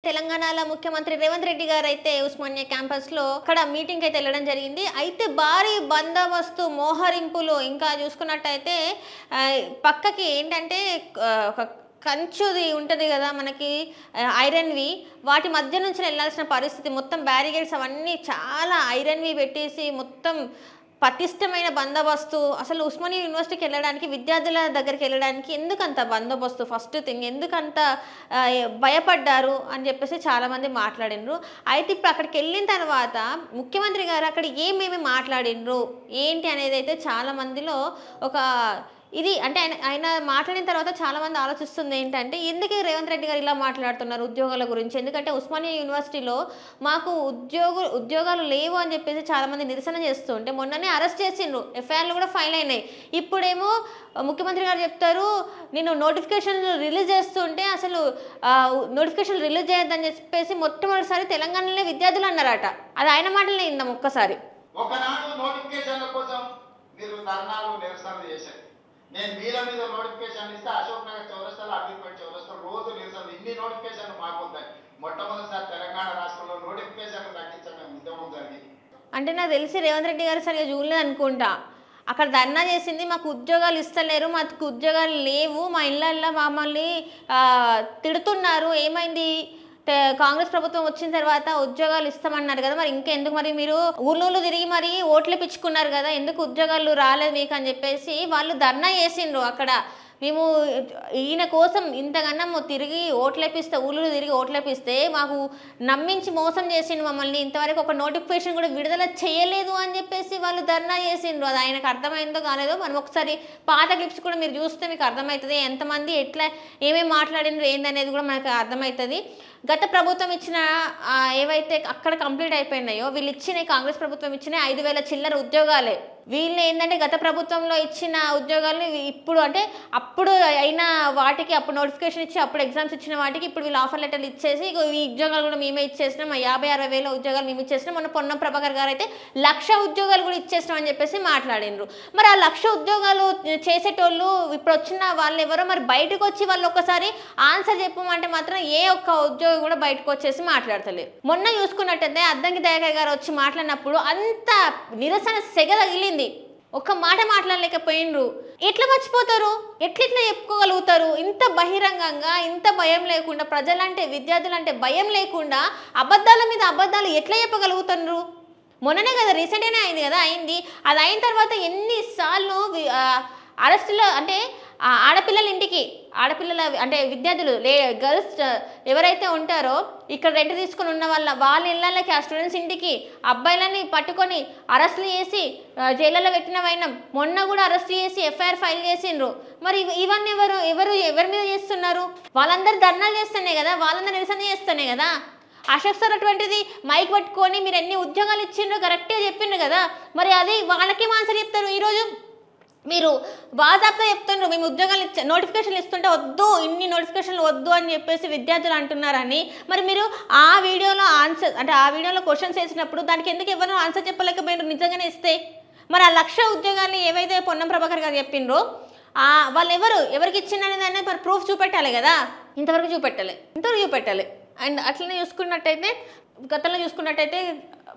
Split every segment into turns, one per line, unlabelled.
తెలంగాణలో ముఖ్యమంత్రి రేవంత్ రెడ్డి గారు అయితే ఉస్మానియా క్యాంపస్ లో అక్కడ మీటింగ్ అయితే వెళ్ళడం జరిగింది. అయితే భారీ బందోబస్తు మోహరింపులు ఇంకా చూసుకున్నట్టయితే పక్కకి ఏంటంటే ఒక కంచుది ఉంటుంది కదా మనకి ఐరన్వి, వాటి మధ్య నుంచి వెళ్ళాల్సిన పరిస్థితి, మొత్తం బ్యారిగేడ్స్ అవన్నీ చాలా ఐరన్వి పెట్టేసి మొత్తం పటిష్టమైన బందోబస్తు. అసలు ఉస్మానియా యూనివర్సిటీకి వెళ్ళడానికి, విద్యార్థుల దగ్గరికి వెళ్ళడానికి ఎందుకంత బందోబస్తు? ఫస్ట్ థింగ్ ఎందుకంత భయపడ్డారు అని చెప్పేసి చాలామంది మాట్లాడినరు. అయితే ఇప్పుడు అక్కడికి వెళ్ళిన తర్వాత ముఖ్యమంత్రి గారు అక్కడ ఏమేమి మాట్లాడినరు ఏంటి అనేది అయితే చాలామందిలో ఒక ఇది అంటే ఆయన మాట్లాడిన తర్వాత చాలామంది ఆలోచిస్తుంది ఏంటంటే ఎందుకు రేవంత్ రెడ్డి గారు ఇలా మాట్లాడుతున్నారు ఉద్యోగాల గురించి. ఎందుకంటే ఉస్మానియా యూనివర్సిటీలో మాకు ఉద్యోగాలు లేవు అని చెప్పేసి చాలామంది నిరసన చేస్తూ ఉంటే మొన్ననే అరెస్ట్ చేసిండ్రు, ఎఫ్ఐఆర్లు కూడా ఫైల్ అయినాయి. ఇప్పుడేమో ముఖ్యమంత్రి గారు చెప్తారు నేను నోటిఫికేషన్లు రిలీజ్ చేస్తుంటే అసలు నోటిఫికేషన్ రిలీజ్ చేయొద్దని చెప్పేసి మొట్టమొదటిసారి తెలంగాణలో విద్యార్థులు అన్నారట. అది ఆయన మాటలే ఇందాం ఒక్కసారి.
ఒకనాడు నోటిఫికేషన్ల కోసం మీరు ధర్నాలు నిరసనలు చేశారు. నేను మీద నోటిఫికేషన్ ఇస్తే అశోక్ నగర్ చౌరస్తాలో, అమీర్పేట చౌరస్తాలో రోజు నిరసనలు. ఇన్ని నోటిఫికేషన్లు మాకు ఉంటాయి. మొట్టమొదటిసారి తెలంగాణ రాష్ట్రంలో నోటిఫికేషన్లు తగ్గించడం ఉద్యమం జరిగింది.
అంటే నాకు తెలిసి రేవంత్ రెడ్డి గారు సరిగా చూడలేదు అనుకుంటా. అక్కడ ధర్నా చేసింది మాకు ఉద్యోగాలు ఇస్తలేరు, మాకు ఉద్యోగాలు లేవు, మా ఇళ్ళల్లో మమ్మల్ని తిడుతున్నారు, ఏమైంది కాంగ్రెస్ ప్రభుత్వం వచ్చిన తర్వాత ఉద్యోగాలు ఇస్తామన్నారు కదా, మరి ఇంకెందుకు మరి మీరు ఊళ్ళూళ్ళు తిరిగి మరి ఓట్లు పిచ్చుకున్నారు కదా, ఎందుకు ఉద్యోగాలు రాలేదు మీకు అని చెప్పేసి వాళ్ళు ధర్నా చేసిండ్రు. అక్కడ మేము ఈయన కోసం ఇంతకన్నా తిరిగి ఓట్లేపిస్తే, ఊళ్ళో తిరిగి ఓట్లేపిస్తే మాకు నమ్మించి మోసం చేసిండు మమ్మల్ని, ఇంతవరకు ఒక నోటిఫికేషన్ కూడా విడుదల చేయలేదు అని చెప్పేసి వాళ్ళు ధర్నా చేసిండ్రు. అది ఆయనకు అర్థమైందో కాలేదో మనం ఒకసారి పాత క్లిప్స్ కూడా మీరు చూస్తే మీకు అర్థమవుతుంది ఎంతమంది ఎట్లా ఏమేమి మాట్లాడినరు ఏందనేది కూడా మనకు అర్థమవుతుంది. గత ప్రభుత్వం ఇచ్చిన ఏవైతే అక్కడ కంప్లీట్ అయిపోయినాయో వీళ్ళు ఇచ్చిన కాంగ్రెస్ ప్రభుత్వం ఇచ్చిన 5,000 చిల్లర ఉద్యోగాలే. వీళ్ళు ఏంటంటే గత ప్రభుత్వంలో ఇచ్చిన ఉద్యోగాలు ఇప్పుడు అంటే అప్పుడు అయిన వాటికి అప్పుడు నోటిఫికేషన్ ఇచ్చి అప్పుడు ఎగ్జామ్స్ ఇచ్చిన వాటికి ఇప్పుడు వీళ్ళు ఆఫర్ లెటర్లు ఇచ్చేసి ఈ ఉద్యోగాలు కూడా మేమే ఇచ్చేసినాం, 50,000-60,000 ఉద్యోగాలు మేము ఇచ్చేసినాం. మొన్న పొన్నం ప్రభాకర్ గారు అయితే 1,00,000 ఉద్యోగాలు కూడా ఇచ్చేసినాం అని చెప్పేసి మాట్లాడినరు. మరి ఆ 1,00,000 ఉద్యోగాలు చేసేటోళ్ళు ఇప్పుడు వచ్చిన వాళ్ళు ఎవరో మరి బయటకు వచ్చి వాళ్ళు ఒక్కసారి ఆన్సర్ చెప్పమంటే మాత్రం ఏ ఒక్క ఉద్యోగం కూడా బయటకు వచ్చేసి మాట్లాడతలేరు. మొన్న చూసుకున్నట్టయితే అద్దంకి దయాకర్ గారు వచ్చి మాట్లాడినప్పుడు అంత నిరసన సెగ తగిలింది, ఒక్క మాట మాట్లాడలేకపోయినరు. ఎట్లా మర్చిపోతారు, ఎట్లా చెప్పుకోగలుగుతారు? ఇంత బహిరంగంగా, ఇంత భయం లేకుండా, ప్రజలంటే విద్యార్థులంటే భయం లేకుండా అబద్ధాల మీద అబద్ధాలు ఎట్లా చెప్పగలుగుతున్నారు? మొన్ననే కదా రీసెంట్గానే అయింది కదా, అయింది. అది అయిన తర్వాత ఎన్నిసార్లు అరెస్టులో అంటే ఆడపిల్లల ఇంటికి, ఆడపిల్లల అంటే విద్యార్థులు గర్ల్స్ ఎవరైతే ఉంటారో ఇక్కడ రెంట్ తీసుకుని ఉన్న వాళ్ళ ఇళ్ళకి ఆ స్టూడెంట్స్ ఇంటికి అబ్బాయిలని పట్టుకొని అరెస్టులు చేసి జైళ్ళలో పెట్టినవైనా మొన్న కూడా అరెస్ట్ చేసి ఎఫ్ఐఆర్ ఫైల్ చేసిండ్రు. మరి ఇవన్నీ ఎవరి మీద చేస్తున్నారు? వాళ్ళందరూ ధర్నాలు చేస్తేనే కదా, వాళ్ళందరూ నిరసన చేస్తేనే కదా. అశోక్ సార్ అటువంటిది మైక్ పట్టుకొని మీరు ఎన్ని ఉద్యోగాలు ఇచ్చిండ్రో కరెక్ట్గా చెప్పిండ్రు కదా, మరి అది వాళ్ళకేం ఆన్సర్ చెప్తారు? ఈరోజు మీరు బాజాబ్తా చెప్తున్నారు మేము ఉద్యోగాలు నోటిఫికేషన్లు ఇస్తుంటే వద్దు, ఇన్ని నోటిఫికేషన్లు వద్దు అని చెప్పేసి విద్యార్థులు అంటున్నారని. మరి మీరు ఆ వీడియోలో ఆన్సర్ అంటే ఆ వీడియోలో క్వశ్చన్స్ వేసినప్పుడు దానికి ఎందుకు ఎవరు ఆన్సర్ చెప్పలేకపోయినారు? నిజంగానే ఇస్తే మరి ఆ 1,00,000 ఉద్యోగాన్ని ఏవైతే పొన్నం ప్రభాకర్ గారు చెప్పిండ్రో వాళ్ళు ఎవరికి ఇచ్చిందనేది అనేది మరి ప్రూఫ్ చూపెట్టాలి కదా. ఇంతవరకు చూపెట్టాలి. అండ్ అట్లనే చూసుకున్నట్టయితే గతంలో చూసుకున్నట్టయితే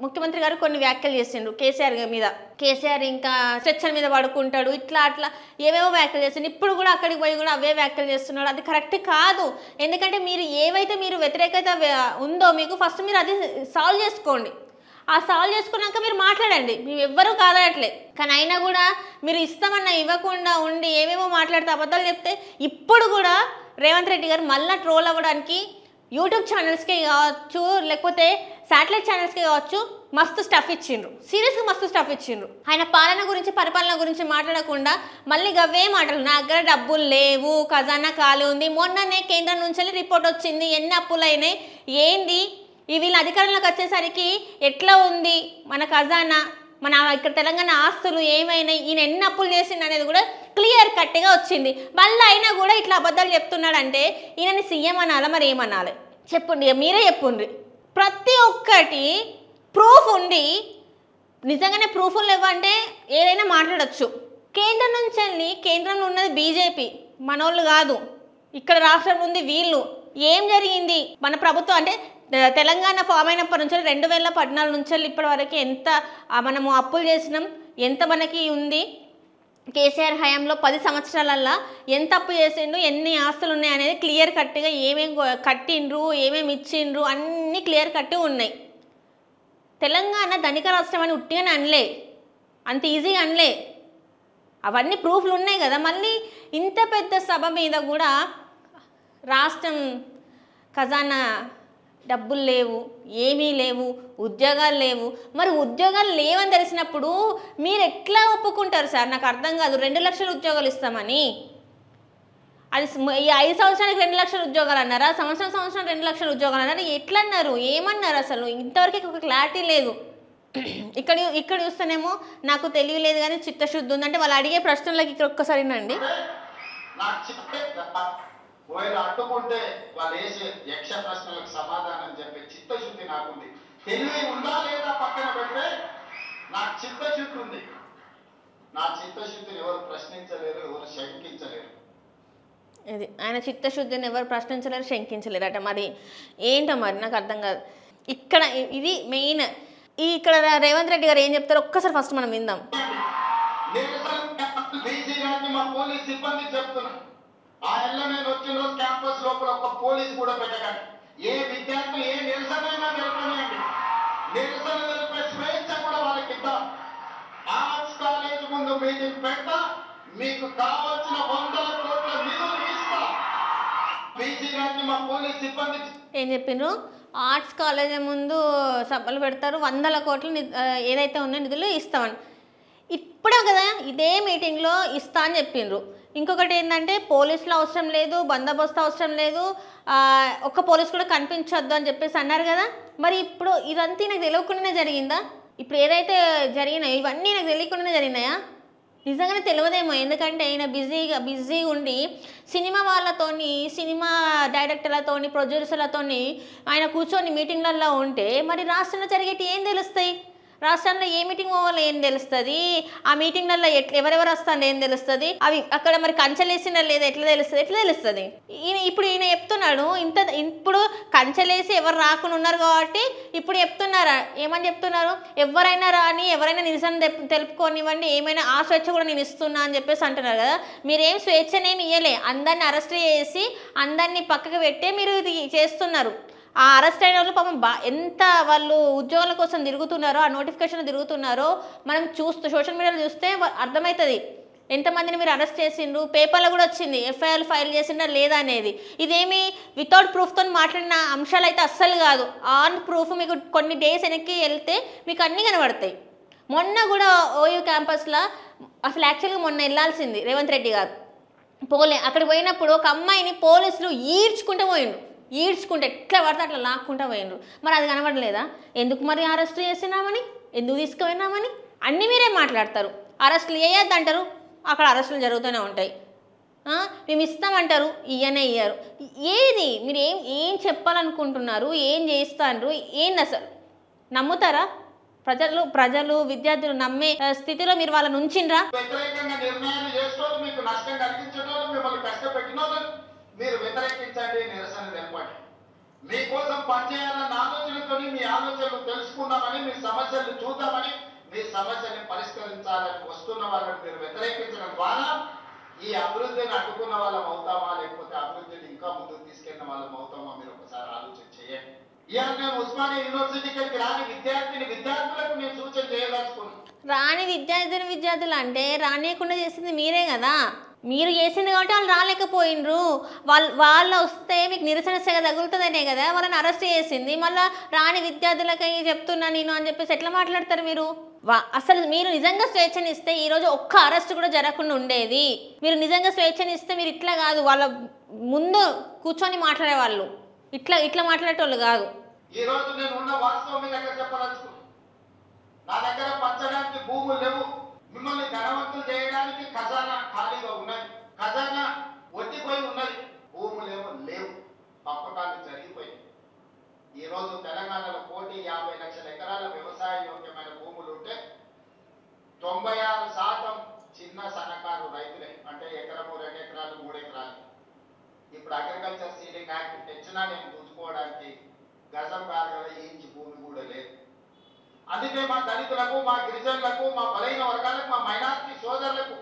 ముఖ్యమంత్రి గారు కొన్ని వ్యాఖ్యలు చేసిండ్రు కేసీఆర్ మీద. కేసీఆర్ ఇంకా స్ట్రెచ్చర్ మీద పడుకుంటాడు, ఇట్లా అట్లా ఏవేవో వ్యాఖ్యలు చేసిండు. ఇప్పుడు కూడా అక్కడికి పోయి కూడా అవే వ్యాఖ్యలు చేస్తున్నాడు. అది కరెక్ట్ కాదు. ఎందుకంటే మీరు ఏవైతే మీరు వ్యతిరేకత ఉందో మీకు ఫస్ట్ మీరు అది సాల్వ్ చేసుకోండి. ఆ సాల్వ్ చేసుకున్నాక మీరు మాట్లాడండి, మేము ఎవ్వరూ కాదనట్లే. కానీ అయినా కూడా మీరు ఇస్తామన్నా ఇవ్వకుండా ఉండి ఏమేమో మాట్లాడితే అబద్ధాలు చెప్తే ఇప్పుడు కూడా రేవంత్ రెడ్డి గారు మళ్ళీ ట్రోల్ అవ్వడానికి యూట్యూబ్ ఛానల్స్కి కావచ్చు లేకపోతే శాటిలైట్ ఛానల్స్కి కావచ్చు మస్తు స్టఫ్ ఇచ్చిండ్రు. సీరియస్గా మస్తు స్టఫ్ ఇచ్చిండ్రు. ఆయన పాలన గురించి పరిపాలన గురించి మాట్లాడకుండా మళ్ళీ గవ్వే మాటలు, నా దగ్గర డబ్బులు లేవు, ఖజానా ఖాళీ ఉంది, మొన్ననే కేంద్రం నుంచి రిపోర్ట్ వచ్చింది, ఎన్ని అప్పులు అయినాయి, ఏంది వీళ్ళ అధికారంలోకి వచ్చేసరికి ఎట్లా ఉంది మన ఖజానా, మన ఇక్కడ తెలంగాణ ఆస్తులు ఏమైనాయి, ఈయన ఎన్ని అప్పులు చేసిండు అనేది కూడా క్లియర్ కట్గా వచ్చింది. మళ్ళీ అయినా కూడా ఇట్లా అబద్ధాలు చెప్తున్నాడంటే ఈయనని సీఎం అనాలా మరి ఏమనాలి చెప్పండి, మీరే చెప్పుండ్రి. ప్రతి ఒక్కటి ప్రూఫ్ ఉండి నిజంగానే ప్రూఫ్లు లేవంటే ఏదైనా మాట్లాడచ్చు. కేంద్రంలో ఉన్నది బీజేపీ, మనోళ్ళు కాదు. ఇక్కడ రాష్ట్రం ఉంది వీళ్ళు, ఏం జరిగింది మన ప్రభుత్వం అంటే తెలంగాణ ఫామ్ అయినప్పటి నుంచి 2014 నుంచి ఇప్పటి వరకు ఎంత మనము అప్పులు చేసినాం, ఎంత మనకి ఉంది, కేసీఆర్ హయాంలో 10 సంవత్సరాలల్లో ఎంత అప్పు చేసిండ్రు, ఎన్ని ఆస్తులు ఉన్నాయి అనేది క్లియర్ కట్గా ఏమేమి కట్టిండ్రు, ఏమేమి ఇచ్చిండ్రు అన్నీ క్లియర్ కట్టు ఉన్నాయి. తెలంగాణ ధనిక రాష్ట్రం అని ఉట్టిగానే అనలే, అంత ఈజీగా అనలే, అవన్నీ ప్రూఫ్లు ఉన్నాయి కదా. మళ్ళీ ఇంత పెద్ద సభ మీద కూడా రాష్ట్రం ఖజానా డబ్బులు లేవు, ఏమీ లేవు, ఉద్యోగాలు లేవు. మరి ఉద్యోగాలు లేవని తెలిసినప్పుడు మీరు ఎట్లా ఒప్పుకుంటారు సార్? నాకు అర్థం కాదు. 2 లక్షల ఉద్యోగాలు ఇస్తామని, అది ఈ 5 సంవత్సరానికి 2 లక్షల ఉద్యోగాలు అన్నారా? సంవత్సరం 2 లక్షల ఉద్యోగాలు అన్నారా? ఎట్లా అన్నారు, ఏమన్నారు? అసలు ఇంతవరకు ఒక క్లారిటీ లేదు. ఇక్కడ చూస్తేనేమో నాకు తెలియలేదు కానీ చిత్తశుద్ధి ఉందంటే వాళ్ళు అడిగే ప్రశ్నలకి ఇక్కడ ఒక్కసారినండి.
అడ్డుకుంటే వాళ్ళు వేసే యక్ష ప్రశ్నలకు సమాధానం చెప్పే చిత్తశుద్ధి నాకుంది. తెలివి ఉందా లేదా పక్కన పెడితే నాకు చిత్తశుద్ధి ఉంది. నా చిత్తశుద్ధిని ఎవరు ప్రశ్నించలేరు, ఎవరు శంకించలేరు.
ఇది ఆయన చిత్తశుద్ధిని ఎవరు ప్రశ్నించలేరు, శంకించలేరట. మరి ఏంటో మరి నాకు అర్థం కాదు. ఇక్కడ ఇది మెయిన్. ఇక్కడ రేవంత్ రెడ్డి గారు ఏం చెప్తారో ఒక్కసారి ఫస్ట్ మనం విందాం.
పోలీస్ సిబ్బంది చెప్తున్నా, ఆ ఎల్ల నేను వచ్చిన రోజు క్యాంపస్ లోపల ఒక పోలీస్ కూడా పెట్టకండి. ఏ విద్యార్థి ఏ నిరసనైనా నిలబడండి, నిరసన తెలిపే స్వేచ్ఛ కూడా వాళ్ళకి ఇద్దాం. ఆర్ట్స్ కాలేజ్ ముందు మీటింగ్ పెడతా, మీకు కావాల్సిన 100 కోట్ల నిధులు ఇస్తా. బీసీ గారిని మా పోలీస్ సిబ్బంది
ఏం చెప్పిండ్రు? ఆర్ట్స్ కాలేజ్ ముందు సభలు పెడతారు, 100 కోట్ల ఏదైతే ఉన్నాయో నిధులు ఇస్తామని. ఇప్పుడే కదా ఇదే మీటింగ్లో ఇస్తా అని చెప్పిండ్రు. ఇంకొకటి ఏంటంటే పోలీసులు అవసరం లేదు, బందోబస్తు అవసరం లేదు, ఒక్క పోలీసు కూడా కనిపించొద్దు అని చెప్పేసి అన్నారు కదా. మరి ఇప్పుడు ఇదంతా నాకు తెలియకుండానే జరిగిందా? ఇప్పుడు ఏదైతే జరిగినాయో ఇవన్నీ నాకు తెలియకుండానే జరిగినాయా? నిజంగానే తెలియదేమో. ఎందుకంటే ఆయన బిజీగా ఉండి సినిమా వాళ్ళతోని, సినిమా డైరెక్టర్లతోని, ప్రొడ్యూసర్లతోని ఆయన కూర్చొని మీటింగ్లలో ఉంటే మరి రాష్ట్రంలో జరిగేటి ఏం తెలుస్తాయి? రాష్ట్రంలో ఏ మీటింగ్ పోవాలో ఏం తెలుస్తుంది? ఆ మీటింగ్లలో ఎవరెవరు వస్తారో ఏం తెలుస్తుంది? అవి అక్కడ మరి కంచెలేసిన లేదా ఎట్లా తెలుస్తుంది? ఈయన చెప్తున్నాడు ఇప్పుడు కంచెలేసి ఎవరు రాకుండా ఉన్నారు కాబట్టి ఇప్పుడు చెప్తున్నారా? ఏమని చెప్తున్నారు? ఎవరైనా రాని, ఎవరైనా నిరసన తెలుపుకోనివ్వండి, ఏమైనా ఆ స్వేచ్ఛ కూడా నేను ఇస్తున్నా అని చెప్పేసి అంటున్నారు కదా. మీరేం స్వేచ్ఛనేమి ఇవ్వలే, అందరిని అరెస్ట్ చేసి అందరినీ పక్కకు పెట్టే మీరు ఇది చేస్తున్నారు. ఆ అరెస్ట్ అయిన వాళ్ళు పాపం ఎంత వాళ్ళు ఉద్యోగాల కోసం తిరుగుతున్నారో, ఆ నోటిఫికేషన్ తిరుగుతున్నారో మనం సోషల్ మీడియాలో చూస్తే అర్థమవుతుంది ఎంతమందిని మీరు అరెస్ట్ చేసిండ్రు. పేపర్లో కూడా వచ్చింది ఎఫ్ఐఆర్ ఫైల్ చేసిండ్రా లేదా అనేది. ఇదేమి వితౌట్ ప్రూఫ్తో మాట్లాడిన అంశాలు అయితే అస్సలు కాదు. ఆన్ ప్రూఫ్ మీకు కొన్ని డేస్ వెనక్కి వెళ్తే మీకు అన్నీ కనబడతాయి. మొన్న కూడా ఓయూ క్యాంపస్లో అసలు యాక్చువల్గా మొన్న వెళ్ళాల్సింది రేవంత్ రెడ్డి గారు పోలే. అక్కడికి పోయినప్పుడు ఒక అమ్మాయిని పోలీసులు ఈడ్చుకుంటే ఎట్లా పడితే అట్లా లాక్కుంటూ పోయినరు. మరి అది కనబడలేదా? ఎందుకు మరి అరెస్ట్ చేసినామని, ఎందుకు తీసుకుపోయినామని అన్నీ మీరే మాట్లాడతారు. అరెస్టులు చేయొద్దంటారు, అక్కడ అరెస్టులు జరుగుతూనే ఉంటాయి. మేము ఇస్తామంటారు, ఇయ్యరు. ఏది మీరు ఏం చెప్పాలనుకుంటున్నారు? ఏం చేస్తారు? ఏంది అసలు నమ్ముతారా? ప్రజలు విద్యార్థులు నమ్మే స్థితిలో మీరు వాళ్ళని ఉంచిండ్రా?
మీరు వ్యతిరేకించండి, నిరసన తెలపండి. మీకోసం పనిచేయాలన్న ఆలోచనతో మీ ఆలోచనలు తెలుసుకుందామని, మీ సమస్యలు చూద్దామని, మీ సమస్యని పరిష్కరించాలని వస్తున్న వాళ్ళని మీరు వ్యతిరేకించడం ద్వారా ఈ అభివృద్ధిని అడ్డుకున్న వాళ్ళం అవుతామా, లేకపోతే అభివృద్ధిని ఇంకా ముందుకు తీసుకెళ్ళిన వాళ్ళం అవుతామా? మీరు ఒకసారి ఆలోచన చేయండి. ఇవాళ నేను ఉస్మానియా యూనివర్సిటీకి రాని విద్యార్థులకు నేను సూచన చేయదలుచుకున్నాను.
రాని విద్యార్థులు అంటే రానియకుండా చేసింది మీరే కదా. మీరు చేసింది కాబట్టి వాళ్ళు రాలేకపోయినరు. వాళ్ళు వస్తే మీకు నిరసన సెగ తగులుతుందనే కదా వాళ్ళని అరెస్ట్ చేసింది. మళ్ళీ రాని విద్యార్థులకి చెప్తున్నా నేను అని చెప్పేసి ఎట్లా మాట్లాడతారు మీరు? అసలు మీరు నిజంగా స్వేచ్ఛనిస్తే ఈరోజు ఒక్క అరెస్ట్ కూడా జరగకుండా ఉండేది. మీరు నిజంగా స్వేచ్ఛనిస్తే మీరు ఇట్లా కాదు, వాళ్ళ ముందు కూర్చొని మాట్లాడేవాళ్ళు, ఇట్లా మాట్లాడేటోళ్ళు కాదు.
ఈరోజు నేను ఉన్న వాస్తవం మీ దగ్గర చెప్పదలుచుకున్నాను. నా దగ్గర పంచడానికి భూములు లేవు. మిమ్మల్ని ధనవంతులు చేయడానికి ఖజానా ఖాళీగా ఉన్నది, ఖజానా ఒట్టిపోయి ఉన్నది. భూములేమో లేవు, పంపకాలు జరిగిపోయి. ఈరోజు తెలంగాణలో 1,50,00,000 ఎకరాల వ్యవసాయ యోగ్యమైన భూములు ఉంటే 96% చిన్న సన్నకారు రైతులే. అంటే ఎకరము 2 ఎకరాలు 3 ఎకరాలు. ఇప్పుడు ఇప్పుడు అగ్రికల్చర్ సీడింగ్ యాక్ట్ తెచ్చినా నేను చూసుకోవడానికి గజం కాదు కదా, ఇంచి భూమి కూడా లేదు. అందుకే మా దళితులకు, మా గిరిజనులకు, మా బలైన వర్గాలకు, మా మైనారిటీ సోదరులకు,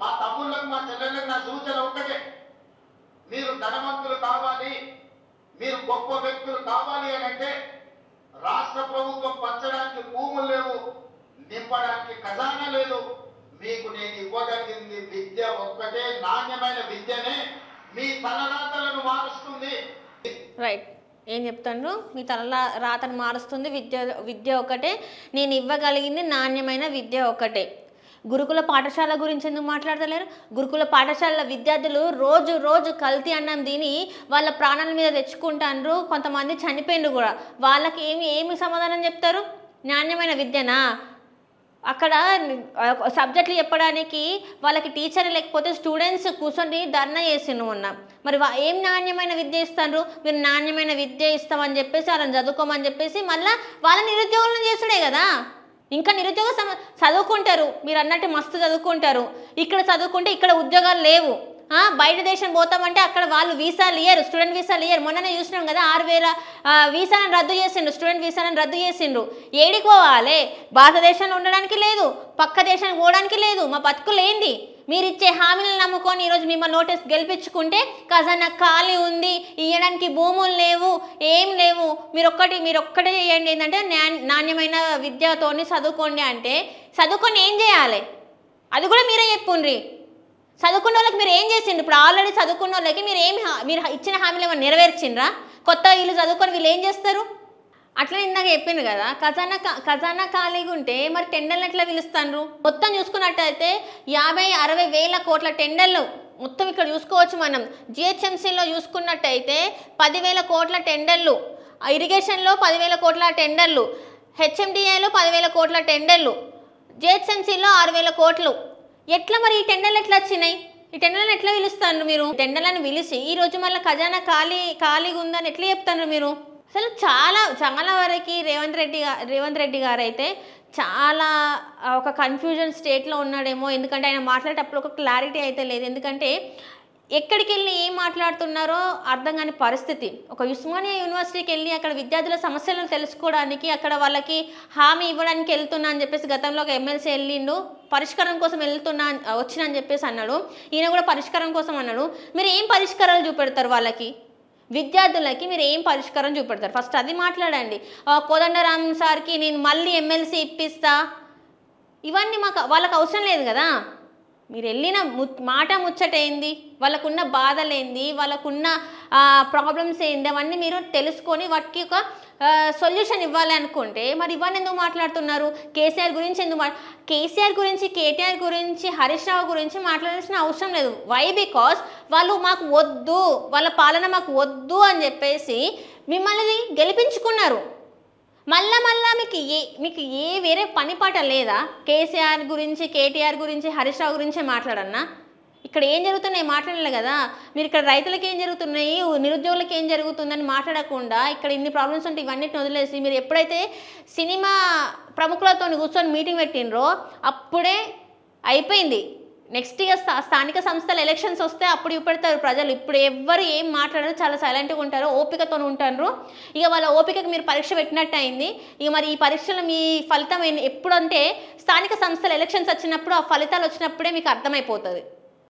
మా తమ్ముళ్లకు, మా చెల్లెళ్ళకు నా సూచన ఒక్కటే, మీరు ధనవంతులు కావాలి, మీరు గొప్ప వ్యక్తులు కావాలి అని అంటే రాష్ట్ర ప్రభుత్వం పంచడానికి భూములు లేవు, నింపడానికి ఖజానా లేదు. మీకు నేను ఇవ్వగలిగింది విద్య ఒక్కటే, నాణ్యమైన విద్యనే మీ తలరాతలను మారుస్తుంది.
రైట్, ఏం చెప్తాను, మీ రాతను మారుస్తుంది విద్య ఒకటే, నేను ఇవ్వగలిగింది నాణ్యమైన విద్య ఒకటే. గురుకుల పాఠశాల గురించి ఎందుకు మాట్లాడతలేరు? గురుకుల పాఠశాల విద్యార్థులు రోజు రోజు కల్తీ అన్నం తిని వాళ్ళ ప్రాణాల మీద తెచ్చుకుంటారు, కొంతమంది చనిపోయిండ్రు కూడా. వాళ్ళకి ఏమి సమాధానం చెప్తారు? నాణ్యమైన విద్యనా? అక్కడ సబ్జెక్టులు చెప్పడానికి వాళ్ళకి టీచర్ లేకపోతే స్టూడెంట్స్ కూర్చొని ధర్నా చేసిండ్రు మొన్న. మరి ఏం నాణ్యమైన విద్య ఇస్తారు? మీరు నాణ్యమైన విద్య ఇస్తామని చెప్పేసి వాళ్ళని చదువుకోమని చెప్పేసి మళ్ళీ వాళ్ళ నిరుద్యోగులను చేసుడే కదా. ఇంకా నిరుద్యోగ చదువుకుంటారు, మీరు అన్నట్టు మస్తు చదువుకుంటారు, ఇక్కడ చదువుకుంటే ఇక్కడ ఉద్యోగాలు లేవు. బయట దేశం పోతామంటే అక్కడ వాళ్ళు వీసాలు ఇయ్యరు, స్టూడెంట్ వీసాలు ఇయ్యరు. మొన్ననే చూసినాం కదా, 6,000 వీసాలను రద్దు చేసిండ్రు, స్టూడెంట్ వీసాలను రద్దు చేసిండ్రు. ఏడికి పోవాలి? భారతదేశంలో ఉండడానికి లేదు, పక్క దేశానికి పోవడానికి లేదు. మా బతుకులు ఏంది? మీరు ఇచ్చే హామీలను నమ్ముకొని ఈరోజు మిమ్మల్ని నోటీస్ గెలిపించుకుంటే ఖజానా ఖాళీ ఉంది, ఇవ్వడానికి భూములు లేవు, ఏం లేవు. మీరు ఒక్కటే చేయండి, ఏంటంటే నాణ్యమైన విద్యతోని చదువుకోండి అంటే చదువుకొని ఏం చేయాలి? అది కూడా మీరే చెప్పుండ్రి. చదువుకున్న వాళ్ళకి మీరు ఏం చేసిండ్రు? ఇప్పుడు ఆల్రెడీ చదువుకున్న వాళ్ళకి మీరు ఇచ్చిన హామీలు ఏమైనా నెరవేర్చిండ్రా? కొత్త వీళ్ళు చదువుకొని వీళ్ళు ఏం చేస్తారు? అట్లా ఇందాక చెప్పిండ్రు కదా, ఖజానా ఖాళీగా ఉంటే మరి టెండర్లు ఎట్లా పిలుస్తాండ్రు? మొత్తం చూసుకున్నట్టయితే 50-60 వేల కోట్ల టెండర్లు మొత్తం ఇక్కడ చూసుకోవచ్చు మనం. జిహెచ్ఎంసీలో చూసుకున్నట్టయితే 10,000 కోట్ల టెండర్లు, ఇరిగేషన్లో 10,000 కోట్ల టెండర్లు, హెచ్ఎండిఏలో 10,000 కోట్ల టెండర్లు, జిహెచ్ఎంసీలో 6,000 కోట్లు. ఎట్లా మరి ఈ టెండర్లు ఎట్లా వచ్చినాయి? ఈ టెండర్లను ఎట్లా పిలుస్తారు మీరు? టెండర్లను పిలిచి ఈరోజు మళ్ళీ ఖజానా ఖాళీగా ఉందని ఎట్లా చెప్తారు మీరు? అసలు చాలా వరకు రేవంత్ రెడ్డి గారు అయితే చాలా ఒక కన్ఫ్యూజన్ స్టేట్లో ఉన్నాడేమో. ఎందుకంటే ఆయన మాట్లాడేటప్పుడు ఒక క్లారిటీ అయితే లేదు. ఎందుకంటే ఎక్కడికి వెళ్ళి ఏం మాట్లాడుతున్నారో అర్థం కాని పరిస్థితి. ఒక ఉస్మానియా యూనివర్సిటీకి వెళ్ళి అక్కడ విద్యార్థుల సమస్యలను తెలుసుకోవడానికి, అక్కడ వాళ్ళకి హామీ ఇవ్వడానికి వెళ్తున్నా అని చెప్పేసి గతంలో ఒక ఎమ్మెల్సీ వెళ్ళిండు, పరిష్కారం కోసం వచ్చినా అని చెప్పేసి అన్నాడు. ఈయన కూడా పరిష్కారం కోసం అన్నాడు. మీరు ఏం పరిష్కారాలు చూపెడతారు వాళ్ళకి? విద్యార్థులకి మీరు ఏం పరిష్కారం చూపెడతారు? ఫస్ట్ అది మాట్లాడండి. కోదండరామ్ సార్కి నేను మళ్ళీ ఎమ్మెల్సీ ఇప్పిస్తా, ఇవన్నీ వాళ్ళకి అవసరం లేదు కదా. మీరు వెళ్ళిన మాట ముచ్చటేంది, వాళ్ళకున్న బాధలేంది, వాళ్ళకున్న ప్రాబ్లమ్స్ ఏంది, అవన్నీ మీరు తెలుసుకొని వాటికి ఒక సొల్యూషన్ ఇవ్వాలి అనుకుంటే మరి ఇవన్నీ ఎందుకు మాట్లాడుతున్నారు? కేసీఆర్ గురించి కేటీఆర్ గురించి హరీష్ రావు గురించి మాట్లాడాల్సిన అవసరం లేదు. వై? బికాస్ వాళ్ళు మాకు వద్దు, వాళ్ళ పాలన మాకు వద్దు అని చెప్పేసి మిమ్మల్ని గెలిపించుకున్నారు. మళ్ళా మీకు ఏ వేరే పని పాట లేదా? కేసీఆర్ గురించి కేటీఆర్ గురించి హరీష్ రావు గురించే మాట్లాడన్నా? ఇక్కడ ఏం జరుగుతున్నాయి మాట్లాడలే కదా. మీరు ఇక్కడ రైతులకి ఏం జరుగుతున్నాయి, నిరుద్యోగులకి ఏం జరుగుతుందని మాట్లాడకుండా ఇక్కడ ఇన్ని ప్రాబ్లమ్స్ ఉంటే ఇవన్నిటిని వదిలేసి మీరు ఎప్పుడైతే సినిమా ప్రముఖులతో కూర్చొని మీటింగ్ పెట్టినరో అప్పుడే అయిపోయింది. నెక్స్ట్ ఇక స్థానిక సంస్థల ఎలక్షన్స్ వస్తే అప్పుడు చూపెడతారు ప్రజలు. ఇప్పుడు ఎవ్వరు ఏం మాట్లాడారు, చాలా సైలెంట్గా ఉంటారు, ఓపికతో ఉంటారు. ఇక వాళ్ళ ఓపికకి మీరు పరీక్ష పెట్టినట్టు అయింది. ఇక మరి ఈ పరీక్షలో మీ ఫలితం ఎప్పుడంటే స్థానిక సంస్థల ఎలక్షన్స్ వచ్చినప్పుడు, ఆ ఫలితాలు వచ్చినప్పుడే మీకు అర్థమైపోతుంది.